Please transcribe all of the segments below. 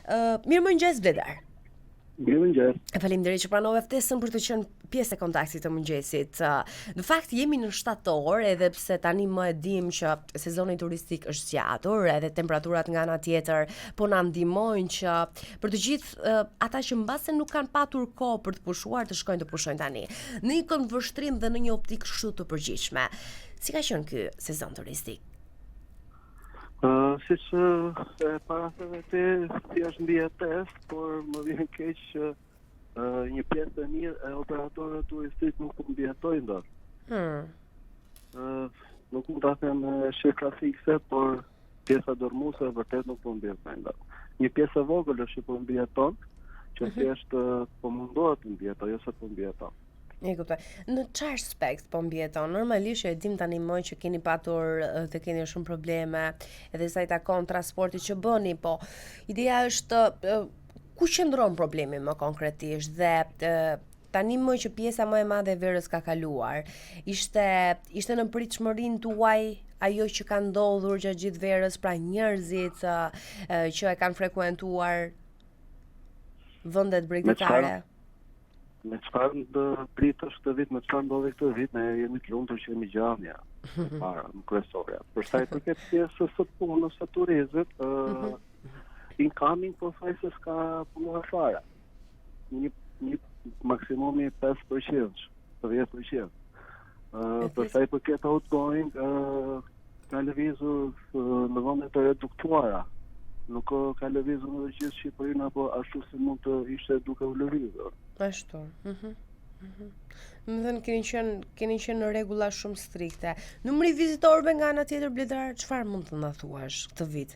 Mirëmëngjes Bledar. Mirëmëngjes. Faleminderit që pranove ftesën për të qenë pjesë e kontaktit të mëngjesit. Në fakt jemi në shtator, edhe pse tani më e dim që sezoni turistik është zgjatur, edhe temperaturat nga ana tjetër po na ndihmojnë që për të gjithë ata që mbase nuk kanë patur kohë për të pushuar të shkojnë të pushojnë tani. Në një konvështrim dhe në një optikë kështu të përgjithshme. Si ka qenë ky sezon turistik? Si që e para se vete, si është mbi e test, por më vjen keq që një pjesë e mirë e operatorëve turistik nuk po mbijetojnë dot. Nuk mund ta them shifra fikse, por pjesa dormuese vërtet nuk po mbijetojnë dot. Një pjesë e vogël është që po mbijeton, që thjesht po mundohet të mbijetojë, jo se po mbijeton. E kuptoj. Në çfarë aspekt po mbieton? Normalisht e dim tani më që keni patur dhe keni shumë probleme edhe sa i takon transportit që bëni, po ideja është ku qëndron problemi më konkretisht dhe tani më që pjesa më e madhe e verës ka kaluar, ishte në pritshmërinë tuaj ajo që ka ndodhur gjatë gjithë verës, pra njerëzit që e kanë frekuentuar vendet bregdetare? Me çfarë do pritësh këtë vit, me çfarë ndodhi këtë vit, ne jemi të lumtur që jemi gjamja para në kryesore. Për sa i përket pjesës së punës së turizmit, incoming po thaj se s'ka punuar fare. Një maksimumi 5%, 10%. Për sa i përket outgoing, ka lëvizur në vende të reduktuara. Nuk ka lëvizur në gjithë Shqipërinë apo ashtu si mund të ishte duke u lëvizur. Ashtu. Më thënë keni qenë në rregulla shumë strikte. Numri i vizitorëve nga ana tjetër Bledar, çfarë mund të na thuash këtë vit?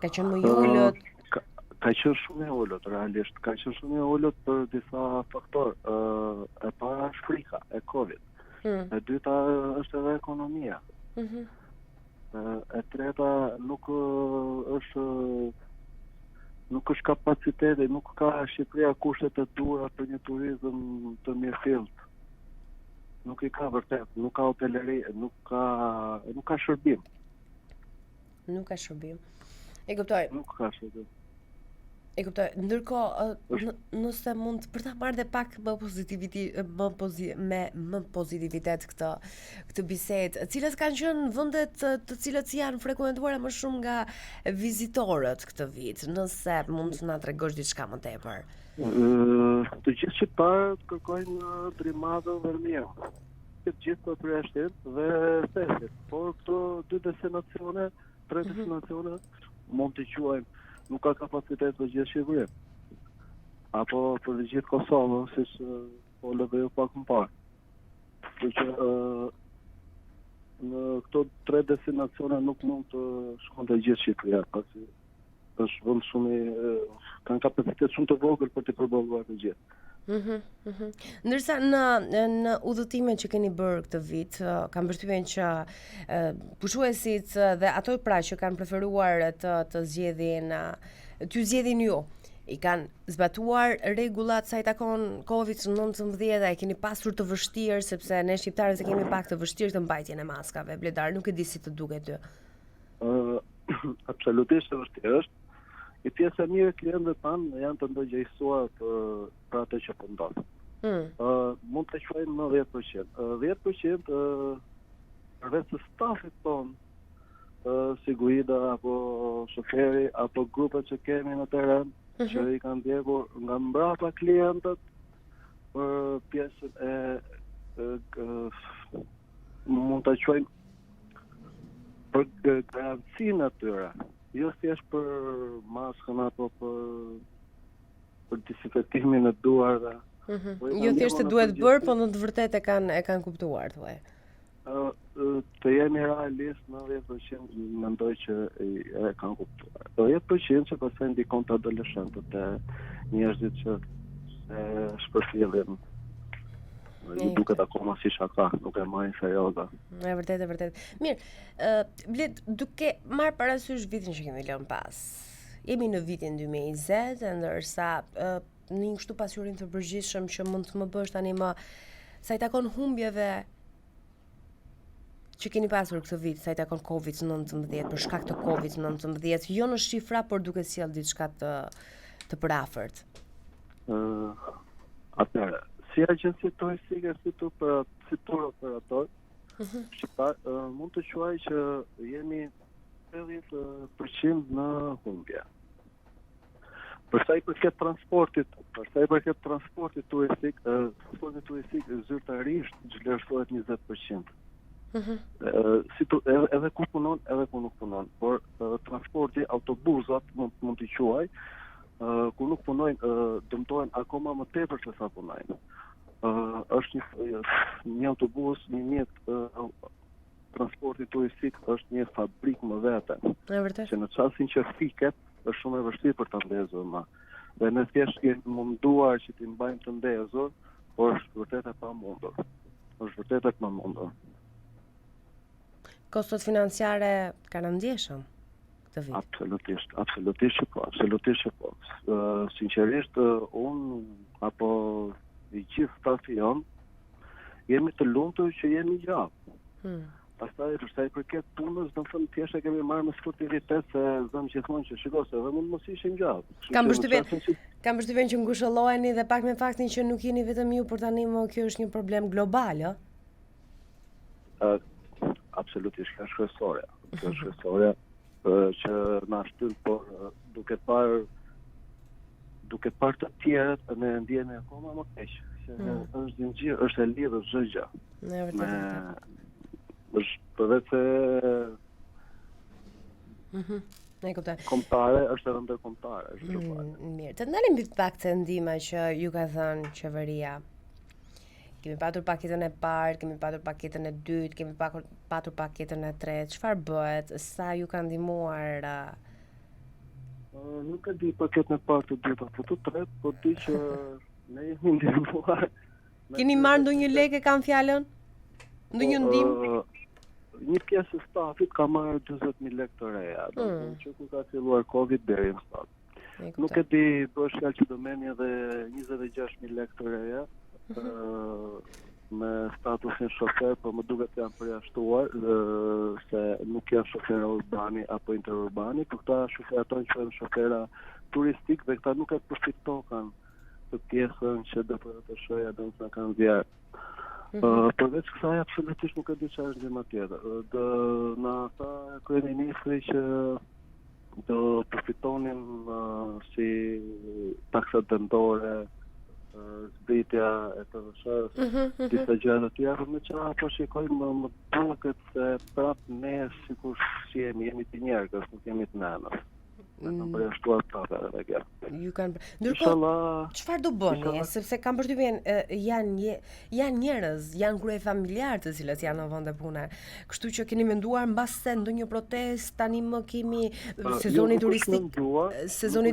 Ka qenë më i ulët? Ka qenë shumë i ulët, realisht. Ka qenë shumë i ulët për disa faktorë. E para është frika e Covid. E dyta është edhe ekonomia. E treta nuk është kapaciteti, nuk ka Shqipëria kushtet e duhura për një turizëm të mirëfillt. Nuk i ka vërtet, nuk ka hoteleri, nuk ka shërbim. Nuk ka shërbim. E kuptoj. Nuk ka shërbim. E kuptoj. Ndërkohë, nëse mund për ta marrë dhe pak më pozitivitet këtë bisedë, cilat kanë qenë vendet të cilët janë frekuentuara më shumë nga vizitorët këtë vit, nëse mund të na tregosh diçka më tepër. Të gjithë shqiptarët kërkojnë Drimadë dhe Mirë. Të gjithë për Prishtinë dhe Thesit. Por këto dy destinacione, tre destinacione mund të quajmë nuk ka kapacitet për gjithë Shqipërinë. Apo për gjithë Kosovën, siç po lëvej pak më parë. Kështu që në këto tre destinacione nuk mund të shkonte gjithë Shqipëria, pasi është vend shumë kanë kapacitet shumë të vogël për të përballuar të gjithë. Ndërsa në udhëtimet që keni bërë këtë vit, kam përshtypjen që pushuesit dhe ato pra që kanë preferuar të zgjedhin ju, i kanë zbatuar rregullat sa i takon Covid-19 dhe e keni pasur të vështirë, sepse ne shqiptarët e kemi pak të vështirë të mbajtjen e maskave. Bledar, nuk e di si të duket ty. Absolutisht e vështirë është. I pjesë e mirë klientët tanë janë të ndërgjegjësuar për atë që po ndodh. Mund të quajmë në 10%. 10% përveç se stafit ton, si guida apo shoferi apo grupet që kemi në terren, që i kanë ndjekur nga mbrapa klientët për pjesën mund të quajmë për garancinë atyre. Jo thjesht për maskën apo për dezinfektimin e duarve. Jo thjesht të duhet bërë, po në të vërtetë e kanë kuptuar thuaj. Të jemi realist, në 10% mendoj që e kanë kuptuar. 10% që pastaj ndikon të adoleshentët e njerëzit që shpërfillin. Duket akoma si shaka, nuk e marrin serioze. E vërtet. Mirë, Bled, duke marrë parasysh vitin që kemi lënë pas. Jemi në vitin 2020, ndërsa në një kështu pasqyrim të përgjithshëm që mund të më bësh tani më sa i takon humbjeve që keni pasur këtë vit, sa i takon Covid-19, për shkak të Covid-19, jo në shifra, por duke sjellë diçka të përafërt. Atëherë, si agjenci turistike, si tur operator, shqiptar, mund të quaj që jemi 80% në humbje. Për sa i përket transportit turistik, transporti turistik zyrtarisht vlerësohet 20%. Edhe ku punon, edhe ku nuk punon, por transporti, autobusat mund të quaj, kur nuk punojnë, dëmtojnë akoma më tepër se sa punojnë. Është një autobus, një mjet transporti turistik është një fabrikë më vete. Që në çastin që fiket, është shumë e vështirë për ta ndezur më. Dhe ne thjesht kemi munduar që t'i mbajmë të ndezur, por është vërtet e pamundur. Kostot financiare kanë ndjeshëm këtë vit? Absolutisht që po. Sinqerisht, unë apo i gjithë stafi jon jemi të lumtur që jemi gjallë. Pastaj sa i përket punës, do të thënë thjesht e kemi marrë me sportivitet se zëm gjithmonë që shikoj se edhe mund mos ishim gjallë. Kam përshtypjen që ngushëlloheni dhe pak me faktin që nuk jeni vetëm ju, por tani më kjo është një problem global, ë? Absolutisht, kjo është kryesorja që na shtyn, por duke parë të tjerët ne ndjehemi akoma më keq. Është zinxhir, është e lidhur çdo gjë. Është përveç se kombëtare, është edhe ndërkombëtare, është globale. Mirë, të ndalim mbi pak të ndihma që ju ka dhënë qeveria. Kemi patur paketën e parë, kemi patur paketën e dytë, kemi patur paketën e tretë. Çfarë bëhet? Sa ju ka ndihmuar? Nuk e di paketën e parë, të dytë apo të tretë, po di që ne jemi ndihmuar. Keni marrë ndonjë lekë, kam fjalën? Ndonjë ndihmë? Një pjesë e stafit ka marrë 40.000 lekë të reja, që kur ka filluar Covid deri në sot. Nuk e di, bësh fjalë që do merrni edhe 26.000 lekë të reja me statusin shofer, por më duket janë përjashtuar se nuk janë shoferë urbani apo interurbani, por këta shoferë ato quhen shofera turistik dhe këta nuk e përfitokan të pjesën që DPRTSH-ja do të na kanë vjerë. Përveç kësaj absolutisht nuk e di çfarë është ndihma tjetër. Na tha kryeministri që do përfitonin si taksa dëmtore, zbritja e TVSH-s, disa gjëra të tjera, me çfarë po shikojmë më duket se prapë ne sikur si jemi të njerëz, nuk jemi të nënës. Kanë përjashtuar prapë edhe kjo. Ju kanë. Ndërkohë, çfarë do bëni? Sepse kam përshtypjen janë njerëz, janë krye familjar të cilët janë në vende pune. Kështu që keni menduar mbas se ndonjë protestë tani më kemi sezoni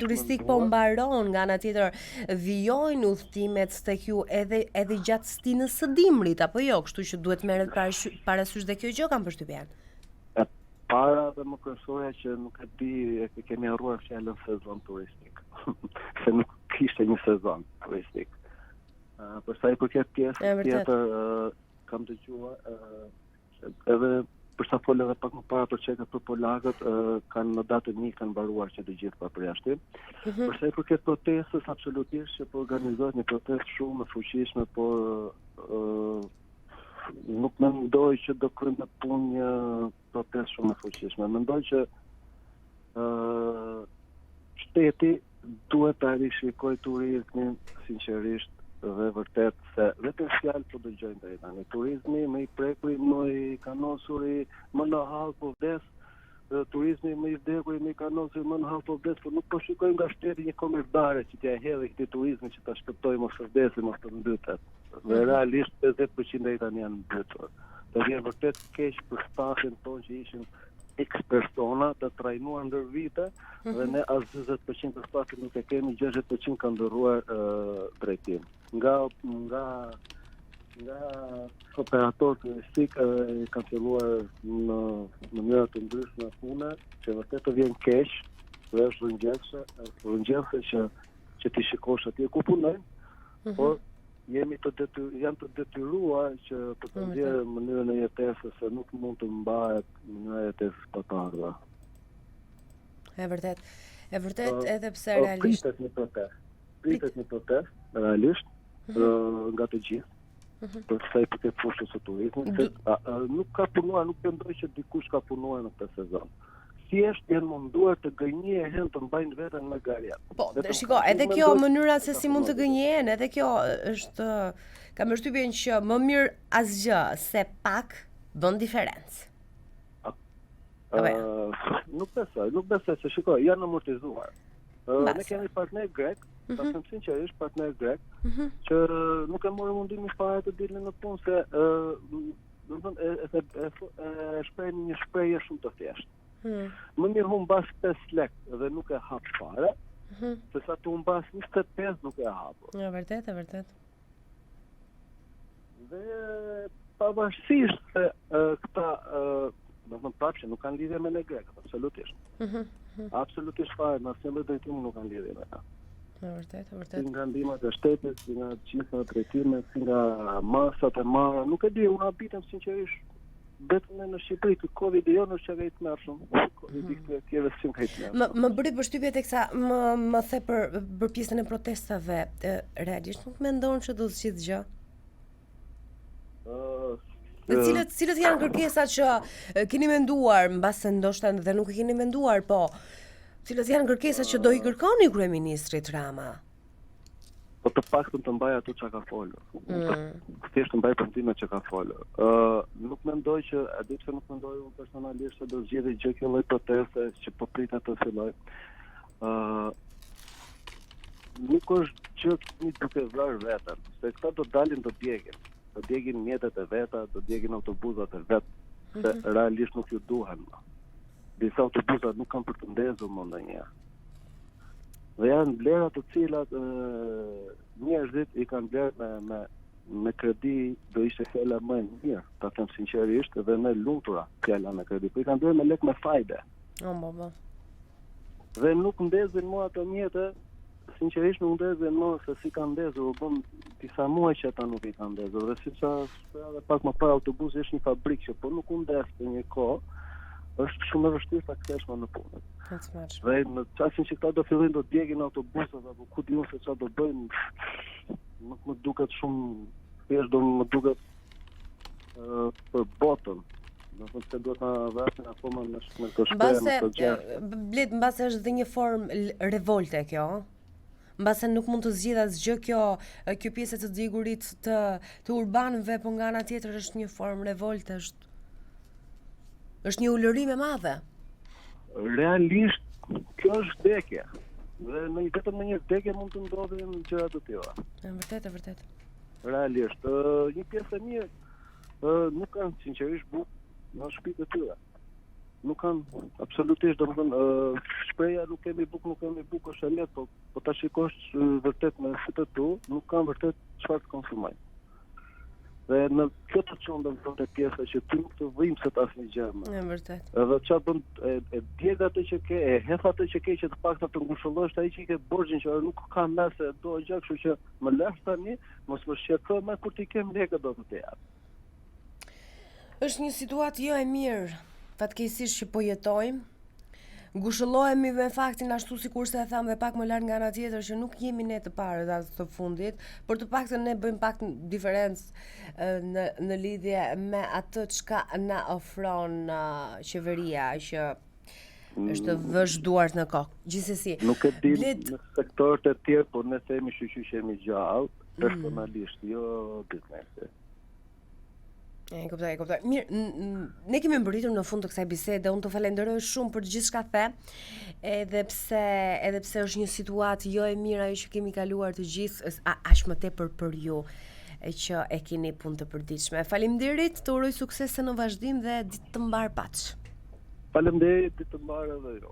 turistik po mbaron, nga ana tjetër vijojnë udhëtimet tek ju edhe gjatë stinës së dimrit apo jo, kështu që duhet merret parasysh dhe kjo gjë, kam përshtypjen. Para dhe më kryesorja që nuk e di, e kemi harruar fjalën sezon turistik. Se nuk kishte një sezon turistik. Për sa i përket pjesës tjetër, kam dëgjuar edhe për sa fol edhe pak më para për çeka për polakët, kanë në datën 1 kanë mbaruar që të gjithë pa përjashtim. Për sa i përket protestës, absolutisht që po organizohet një protestë shumë e fuqishme, por nuk mendoj që do kryejmë punë një protestë shumë e fuqishme. Mendoj që shteti duhet ta rishikojë turizmin sinqerisht dhe vërtet, se vetëm fjalë po dëgjojnë deri tani. Turizmi më i prekur, më i kanosuri, më në hall po vdes. Turizmi më i vdekur, më i kanosur, më në hall po vdes, por nuk po shikojmë nga shteti një kombëtare që t'ia hedhë këtij turizmi që ta shpëtojë mos të vdesin, mos të mbytet. Dhe realisht 50% deri tani janë mbytur. Dhe vjen vërtet keq për stafin tonë që ishin X persona të trajnuar ndër vite dhe ne as 20% të stafit nuk e kemi, 60% kanë ndërruar drejtim. Nga operatorë turistik kanë filluar në mënyra të ndryshme pune, që vërtet të vjen keq dhe është rëngjese që ti shikosh atje ku punojnë, por janë të detyruar që të nxjerrë mënyrën e jetesës, se nuk mund të mbahet mënyra e jetesës pa të ardhur. E vërtet, edhe pse realisht Pritet një protest realisht nga të gjithë. Për sa i përket fushës së turizmit, se nuk ka punuar, nuk mendoj që dikush ka punuar në këtë sezon. Thjesht janë munduar të gënjehen të mbajnë veten me garjet. Po, shiko, edhe kjo mënyra se si mund të gënjehen, edhe kjo është, kam përshtypjen që më mirë asgjë se pak bën diferencë. Nuk besoj se shiko, janë amortizuar. Ne kemi partner grek, ta them sinqerisht, partner grek, që nuk e morën mundimin fare të dilnin në punë, se e shprehin një shprehje shumë të thjeshtë. Më mirë humbas 5 lekë dhe nuk e hap fare, se sa të humbas 25 nuk e hapur. Ja, vërtet. Dhe pavarësisht se këta do të prapë nuk kanë lidhje me ne grekët, absolutisht. Absolutisht fare, në asnjë lloj drejtimi nuk kanë lidhje me ta. Vërtet. Si nga ndihmat e shtetit, si nga gjitha drejtimet, si nga masat e marra, nuk e di, unë habitem sinqerisht vetëm në Shqipëri, të Covid jo në që ka i të mërshëm, Covid i këtë tjeve si më ka i të mërshëm. Më bëri përshtypje teksa më the për pjesën e protestave, realisht nuk mendon që do zgjidh gjë? Cilët janë kërkesat që keni menduar, mbase ndoshta dhe nuk e keni menduar, po cilët janë kërkesat që do i kërkoni kryeministrit Rama? Po të paktën të mbaj ato që ka folur. Thjesht të mbaj premtimet që ka folur. Nuk mendoj që, a di pse nuk mendoj unë personalisht se do zgjidhë gjë kjo lloj proteste që po pritet të filloj. Nuk është gjë një duke vrarë veten, se këta do dalin të djegin mjetet e veta, do djegin autobusat e vet, se realisht nuk ju duhen. Disa autobusat nuk kanë për të ndezur më ndonjëherë. Dhe janë vlera të cilat njerëzit i kanë blerë me kredi, do ishte fjala më e mirë, ta them sinqerisht, dhe me lumtura fjala me kredi, po i kanë blerë me lek me fajde. Dhe nuk ndezin më ato mjete, sinqerisht nuk ndezin më se si kanë ndezur, u bën disa muaj që ata nuk i kanë ndezur, dhe siç edhe pak më parë autobusi është një fabrikë që po nuk u ndes për një kohë, është shumë e vështirë ta kthesh më në punë. Dhe në çastin që këta do fillojnë do djegin autobusat apo ku diun se çfarë do bëjnë, nuk më duket shumë, thjesht do më duket për botën. Do të thotë se do ta vrasin akoma në këtë shprehje. Mbase është dhe një formë revolte kjo. Mbase nuk mund të zgjidh asgjë kjo pjesë të djegurit të urbanëve, po nga ana tjetër është një formë revolte, është një ulërim e madhe. Realisht, kjo është vdekje. Dhe vetëm në një vdekje mund të ndodhin gjëra të tilla. Vërtet. Realisht, një pjesë e mirë nuk kanë sinqerisht bukë në shtëpitë e tyre. Nuk kanë absolutisht, domethënë, shpreha nuk kemi bukë është e lehtë, po ta shikosh vërtet me sy të tu, nuk kanë vërtet çfarë të konsumojnë. Dhe në këtë çondën të pjesa që ti nuk të vëjmë se tas një gjë më. Vërtet. Edhe çfarë bën e djeg atë që ke, e hedh atë që ke që të paktën të ngushëllosh ai që i ke borxhin që nuk ka më se do gjë, kështu që më lësh tani, mos më shqetëso më kur ti kem lekë do të jap. Është një situatë jo e mirë, fatkeqësisht që po jetojmë. Ngushëllohemi me faktin ashtu sikurse e tham dhe pak më lart nga ana tjetër që nuk jemi ne të parët as të fundit, por të paktën ne bëjmë pak diferencë në lidhje me atë çka na ofron qeveria që është vëzhduar në kokë. Gjithsesi, nuk e di në sektorët e tjerë, por ne themi që jemi gjallë, personalisht, jo biznesi. E kuptoj. Mirë, ne kemi mbërritur në fund të kësaj bisede. Unë të falenderoj shumë për gjithçka the, edhe pse është një situatë jo e mirë ajo që kemi kaluar të gjithë, aq më tepër për ju që e keni punë të përditshme. Faleminderit, të uroj suksese në vazhdim dhe ditë të mbar paç. Faleminderit, ditë të mbar edhe ju.